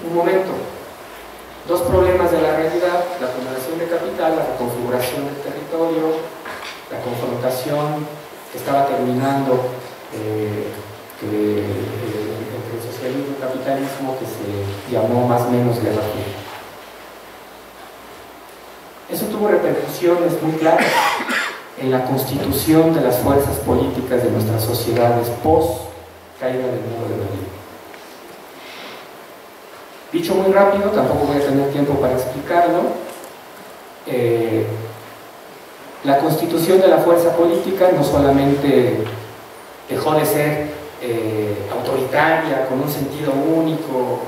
un momento, dos problemas de la realidad: la acumulación de capital, la reconfiguración del territorio, la confrontación que estaba terminando entre el socialismo y el capitalismo, que se llamó más o menos Guerra Fría. Eso tuvo repercusiones muy claras en la constitución de las fuerzas políticas de nuestras sociedades post caída del muro de Berlín. Dicho muy rápido, tampoco voy a tener tiempo para explicarlo, la constitución de la fuerza política no solamente dejó de ser autoritaria, con un sentido único,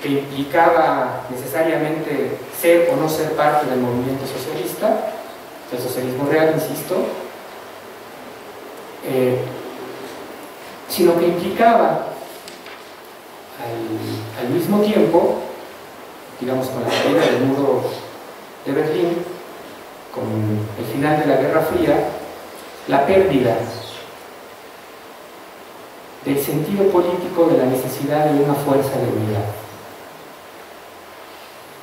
que implicaba necesariamente ser o no ser parte del movimiento socialista, el socialismo real, insisto, sino que implicaba al mismo tiempo, digamos, con la caída del muro de Berlín, con el final de la Guerra Fría, la pérdida del sentido político de la necesidad de una fuerza de unidad.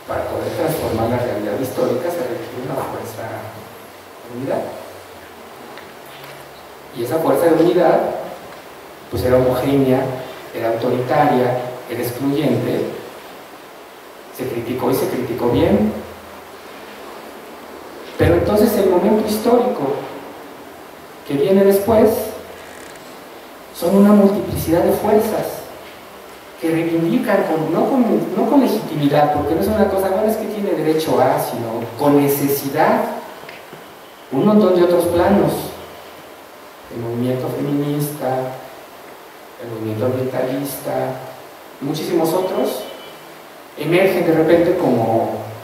Para poder transformar la realidad histórica se requiere una fuerza de unidad. Y esa fuerza de unidad pues era homogénea, era autoritaria, era excluyente. Se criticó y se criticó bien. Pero entonces el momento histórico que viene después son una multiplicidad de fuerzas que reivindican no con legitimidad, porque no es una cosa, bueno, es que tiene derecho a, sino con necesidad, un montón de otros planos. El movimiento feminista, el movimiento ambientalista, muchísimos otros, emergen de repente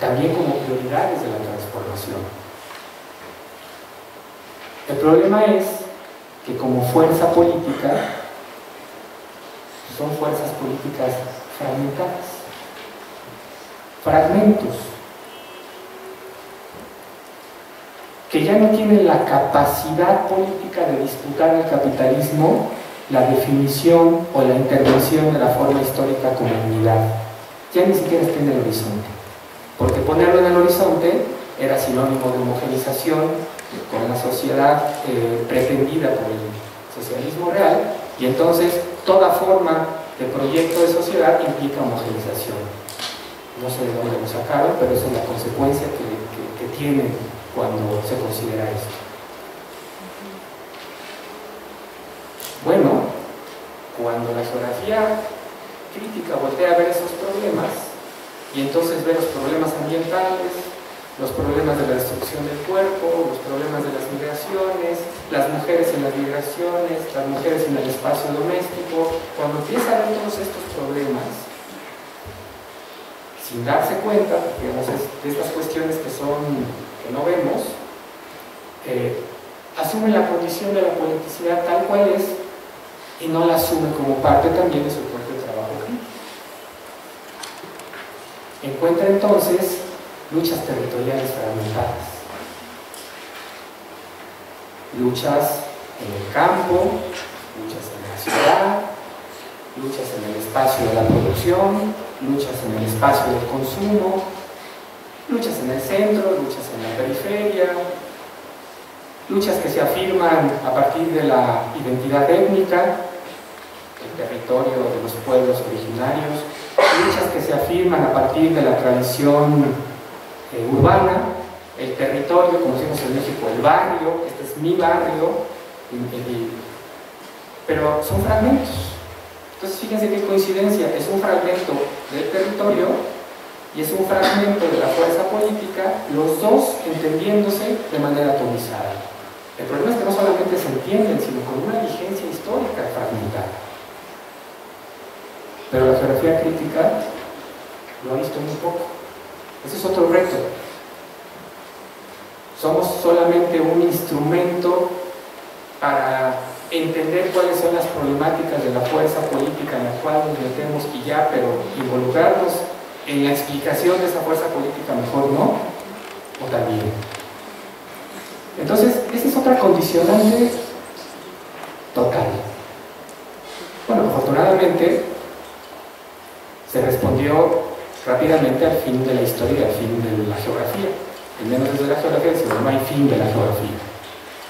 también como prioridades de la transformación. El problema es que como fuerza política, son fuerzas políticas fragmentadas, fragmentos, que ya no tienen la capacidad política de disputar al capitalismo la definición o la intervención de la forma histórica como unidad. Ya ni siquiera está en el horizonte, porque ponerlo en el horizonte era sinónimo de homogenización con la sociedad pretendida por el socialismo real, y entonces toda forma de proyecto de sociedad implica homogenización. No sé de dónde lo sacaron, pero esa es la consecuencia que tiene cuando se considera esto. Bueno, cuando la geografía crítica voltea a ver esos problemas y entonces ve los problemas ambientales, los problemas de la destrucción del cuerpo, los problemas de las migraciones, las mujeres en las migraciones, las mujeres en el espacio doméstico, cuando empieza a ver todos estos problemas, sin darse cuenta, digamos, de estas cuestiones que no vemos, asume la condición de la politicidad tal cual es y no la asume como parte también de su propio trabajo crítico. Encuentra entonces luchas territoriales fragmentadas, luchas en el campo, luchas en la ciudad, luchas en el espacio de la producción, luchas en el espacio del consumo, luchas en el centro, luchas en la periferia, luchas que se afirman a partir de la identidad étnica, el territorio de los pueblos originarios, luchas que se afirman a partir de la tradición urbana, el territorio, como decimos en México, el barrio, este es mi barrio, pero son fragmentos. Entonces fíjense qué coincidencia, es un fragmento del territorio y es un fragmento de la fuerza política, los dos entendiéndose de manera atomizada. El problema es que no solamente se entienden, sino con una vigencia histórica fragmentada. Pero la geografía crítica lo ha visto muy poco. Ese es otro reto. Somos solamente un instrumento para entender cuáles son las problemáticas de la fuerza política en la cual nos metemos y ya, pero involucrarnos en la explicación de esa fuerza política mejor no, o también. Entonces, esa es otra condicionante total. Bueno, afortunadamente se respondió rápidamente al fin de la historia y al fin de la geografía. Al menos desde la geografía, sino no hay fin de la geografía.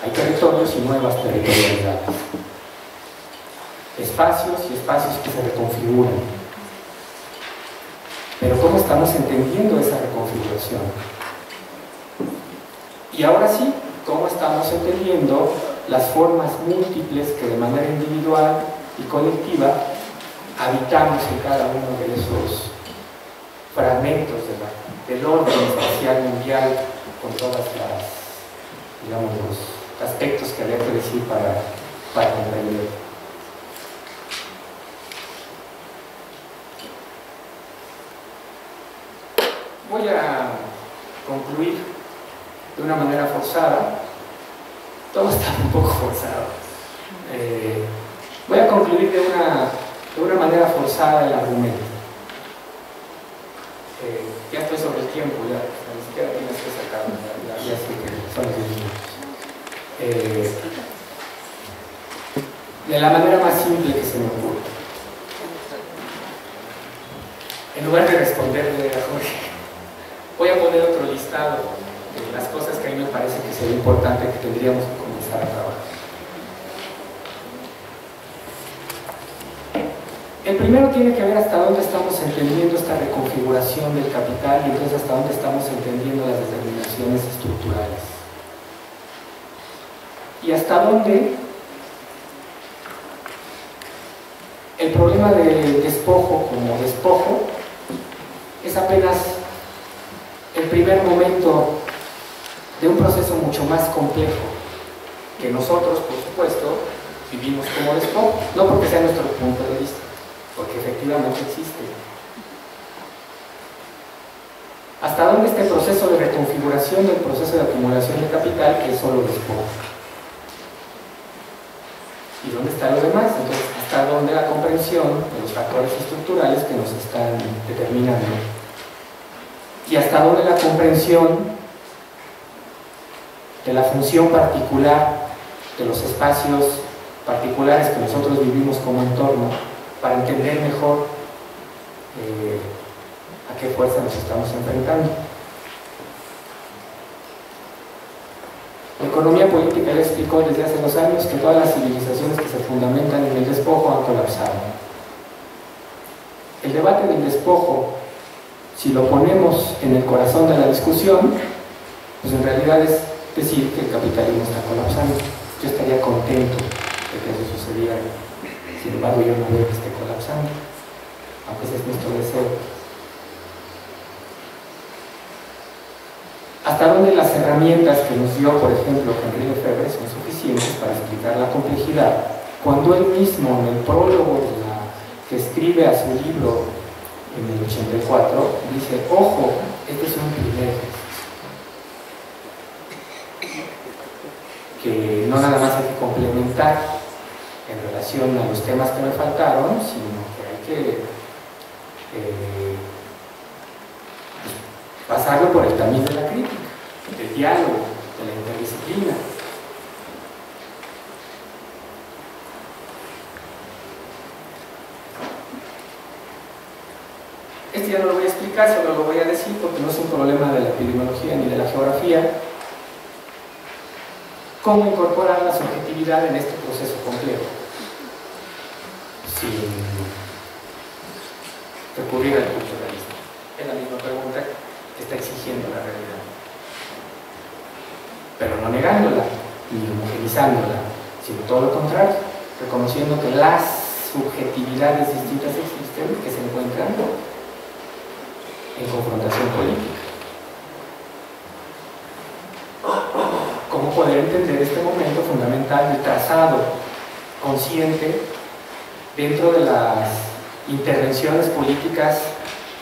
Hay territorios y nuevas territorialidades. Espacios y espacios que se reconfiguran. Pero ¿cómo estamos entendiendo esa reconfiguración? Y ahora sí, ¿cómo estamos entendiendo las formas múltiples que de manera individual y colectiva habitamos en cada uno de esos fragmentos del orden espacial mundial, con todas las, digamos, los aspectos que había que decir para comprender? Voy a concluir de una manera forzada. Todo está un poco forzado. Voy a concluir de una manera forzada el argumento. Ya estoy sobre el tiempo, ya ni siquiera tienes que sacarlo, ya sé que son los 10 minutos. De la manera más simple que se me ocurre. En lugar de responderle a Jorge, voy a poner otro listado de las cosas que a mí me parece que sería importante que tendríamos que comenzar a trabajar. El primero tiene que ver hasta dónde estamos entendiendo esta reconfiguración del capital y entonces hasta dónde estamos entendiendo las determinaciones estructurales. Y hasta dónde el problema del despojo como despojo es apenas el primer momento de un proceso mucho más complejo que nosotros, por supuesto, vivimos como despojo, no porque sea nuestro punto de vista, porque efectivamente existe. ¿Hasta dónde este proceso de reconfiguración del proceso de acumulación de capital es solo despojo? ¿Y dónde está lo demás? Entonces, ¿hasta dónde la comprensión de los factores estructurales que nos están determinando? ¿Y hasta dónde la comprensión de la función particular de los espacios particulares que nosotros vivimos como entorno para entender mejor a qué fuerza nos estamos enfrentando? La economía política ya explicó desde hace 2 años que todas las civilizaciones que se fundamentan en el despojo han colapsado. El debate del despojo, si lo ponemos en el corazón de la discusión, pues en realidad es decir que el capitalismo está colapsando. Yo estaría contento de que eso sucediera. Sin embargo, yo no veo que esté colapsando, aunque ese es nuestro deseo. ¿Hasta dónde las herramientas que nos dio, por ejemplo, Henri Lefebvre son suficientes para explicar la complejidad? Cuando él mismo, en el prólogo que escribe a su libro en el 84, dice, ojo, este es un primer ejercicio, que no nada más hay que complementar en relación a los temas que me faltaron, sino que hay que pasarlo por el camino de la crítica, del diálogo, de la interdisciplina. Este ya no lo voy a explicar, solo lo voy a decir porque no es un problema de la epidemiología ni de la geografía. ¿Cómo incorporar la subjetividad en este proceso complejo? Sin recurrir al culturalismo. Es la misma pregunta que está exigiendo la realidad. Pero no negándola, ni homogenizándola, sino todo lo contrario, reconociendo que las subjetividades distintas existen, que se encuentran en confrontación política. ¿Cómo poder entender este momento fundamental de trazado consciente dentro de las intervenciones políticas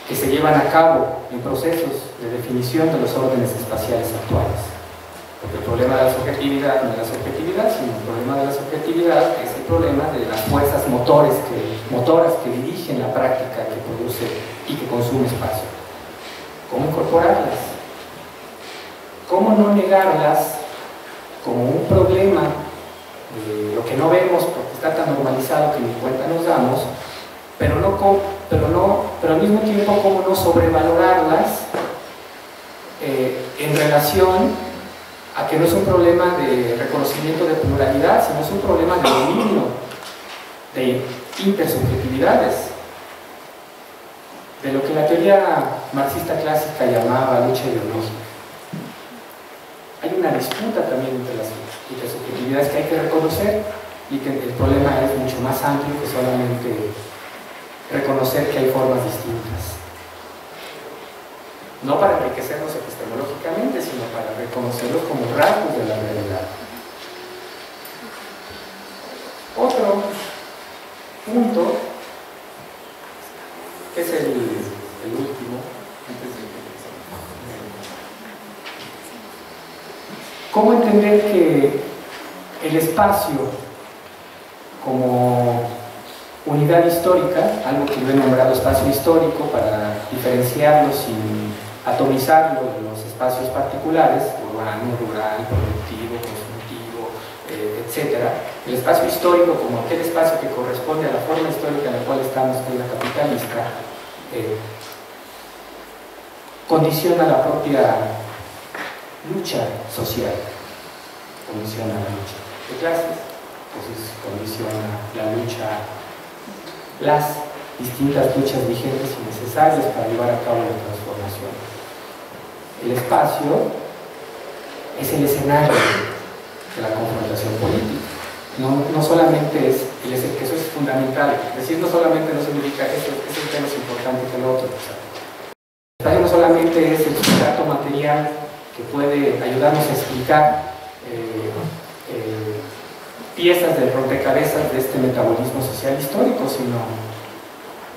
que se llevan a cabo en procesos de definición de los órdenes espaciales actuales? Porque el problema de la subjetividad no es la subjetividad, sino el problema de la subjetividad es el problema de las fuerzas motoras que dirigen la práctica que produce y que consume espacio. ¿Cómo incorporarlas? ¿Cómo no negarlas como un problema de lo que no vemos porque está tan normalizado que ni cuenta nos damos, pero al mismo tiempo cómo no sobrevalorarlas en relación a que no es un problema de reconocimiento de pluralidad, sino es un problema de dominio de intersubjetividades, de lo que la teoría marxista clásica llamaba lucha ideológica. Hay una disputa también entre las intersubjetividades que hay que reconocer y que el problema es mucho más amplio que solamente reconocer que hay formas distintas. No para enriquecernos epistemológicamente, sino para reconocerlos como rasgos de la realidad. Otro punto, que es el último, antes de que ¿Cómo entender que el espacio como unidad histórica, algo que yo he nombrado espacio histórico para diferenciarlo sin atomizarlo de los espacios particulares, urbano, rural, productivo, constructivo, etc. El espacio histórico como aquel espacio que corresponde a la forma histórica en la cual estamos, que es la capitalista, condiciona la propia lucha social, condiciona la lucha de clases, entonces condiciona la lucha, las distintas luchas vigentes y necesarias para llevar a cabo la transformación. El espacio es el escenario de la confrontación política. No solamente es, que eso es fundamental, decir no solamente no significa que ese tema es importante que el otro. El espacio no solamente es el sustrato material que puede ayudarnos a explicar piezas del rompecabezas de este metabolismo social histórico, sino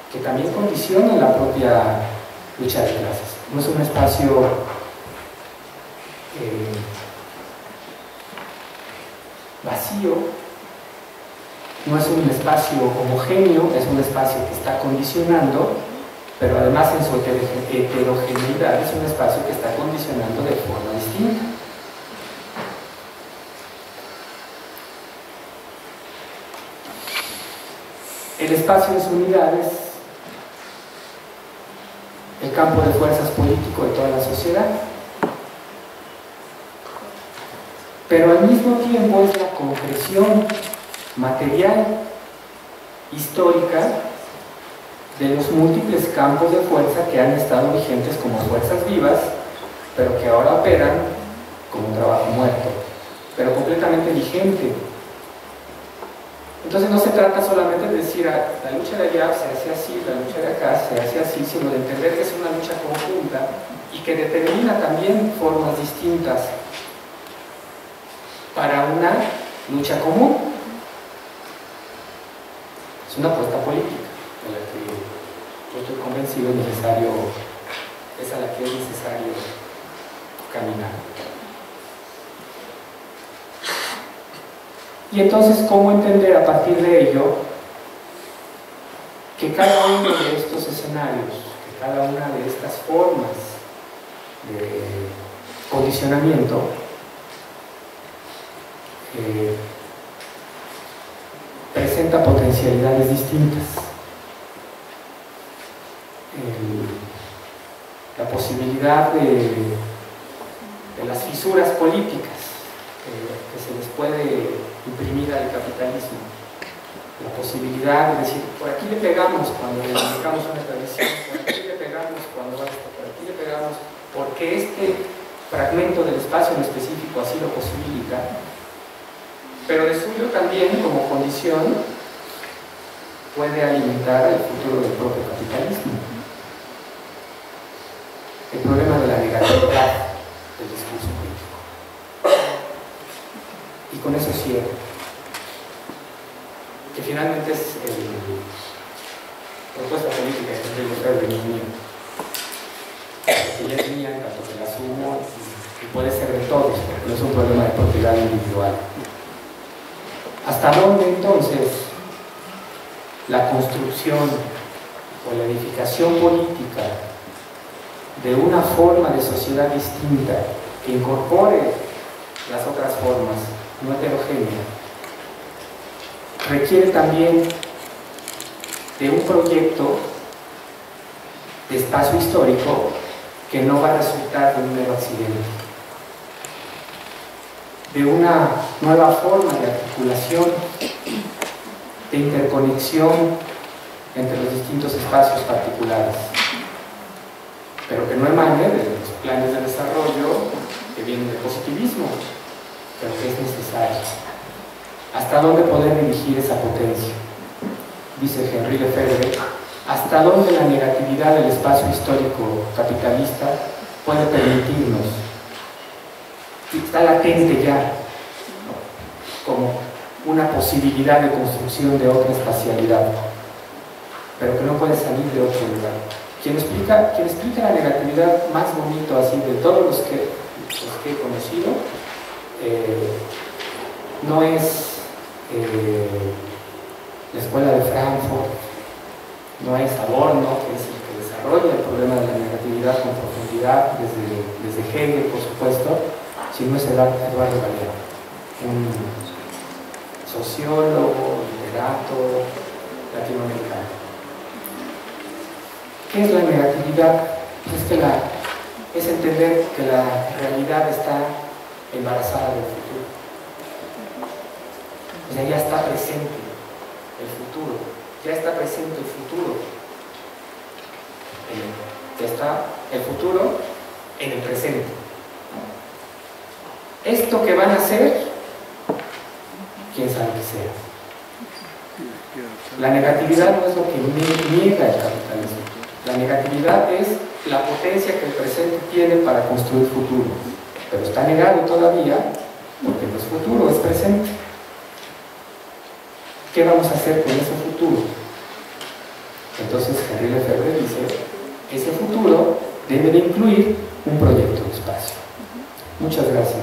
que también condiciona la propia lucha de clases. No es un espacio vacío, no es un espacio homogéneo, es un espacio que está condicionando, pero además en su heterogeneidad es un espacio que está condicionando de forma distinta. El espacio en su unidad es el campo de fuerzas político de toda la sociedad, pero al mismo tiempo es la concreción material, histórica, de los múltiples campos de fuerza que han estado vigentes como fuerzas vivas, pero que ahora operan como un trabajo muerto, pero completamente vigente. Entonces no se trata solamente de decir la lucha de allá se hace así, la lucha de acá se hace así, sino de entender que es una lucha conjunta y que determina también formas distintas para una lucha común. Es una apuesta política en la que yo estoy convencido es a la que es necesario caminar. Y entonces, ¿cómo entender a partir de ello que cada uno de estos escenarios, que cada una de estas formas de condicionamiento presenta potencialidades distintas? La posibilidad de las fisuras políticas que se les puede imprimir al capitalismo, la posibilidad de decir, por aquí le pegamos cuando le dedicamos una tradición, por aquí le pegamos cuando esto, por aquí le pegamos porque este fragmento del espacio en específico así lo posibilita, pero de suyo también como condición puede alimentar el futuro del propio capitalismo. El problema de la negatividad del discurso político. Y con eso cierro. Que finalmente es la propuesta política que Enrique Lefebvre es mía. Que ya es mía, tanto que la asumo y puede ser de todos, porque no es un problema de propiedad individual. ¿Hasta dónde entonces la construcción o la edificación política de una forma de sociedad distinta que incorpore las otras formas, no heterogénea, requiere también de un proyecto de espacio histórico que no va a resultar de un mero accidente, de una nueva forma de articulación, de interconexión entre los distintos espacios particulares, pero que no emane de los planes de desarrollo que vienen del positivismo, pero que es necesario. ¿Hasta dónde poder dirigir esa potencia? Dice Henri Lefebvre, ¿hasta dónde la negatividad del espacio histórico capitalista puede permitirnos? Está latente ya como una posibilidad de construcción de otra espacialidad, pero que no puede salir de otro lugar. Quien explica la negatividad más bonito así de todos los que he conocido no es la escuela de Frankfurt, no es Adorno, que es el que desarrolla el problema de la negatividad con profundidad desde Hegel, por supuesto, sino es Eduardo Galeano, un sociólogo, literato latinoamericano. ¿Qué es la negatividad? Es entender que la realidad está embarazada del futuro. O sea, ya está presente el futuro, ya está presente el futuro. Ya está el futuro en el presente. Esto que van a hacer, quién sabe qué sea. La negatividad no es lo que niega el capitalismo. La negatividad es la potencia que el presente tiene para construir futuro. Pero está negado todavía porque no es futuro, es presente. ¿Qué vamos a hacer con ese futuro? Entonces Henri Lefebvre dice, ese futuro debe de incluir un proyecto de espacio. Muchas gracias.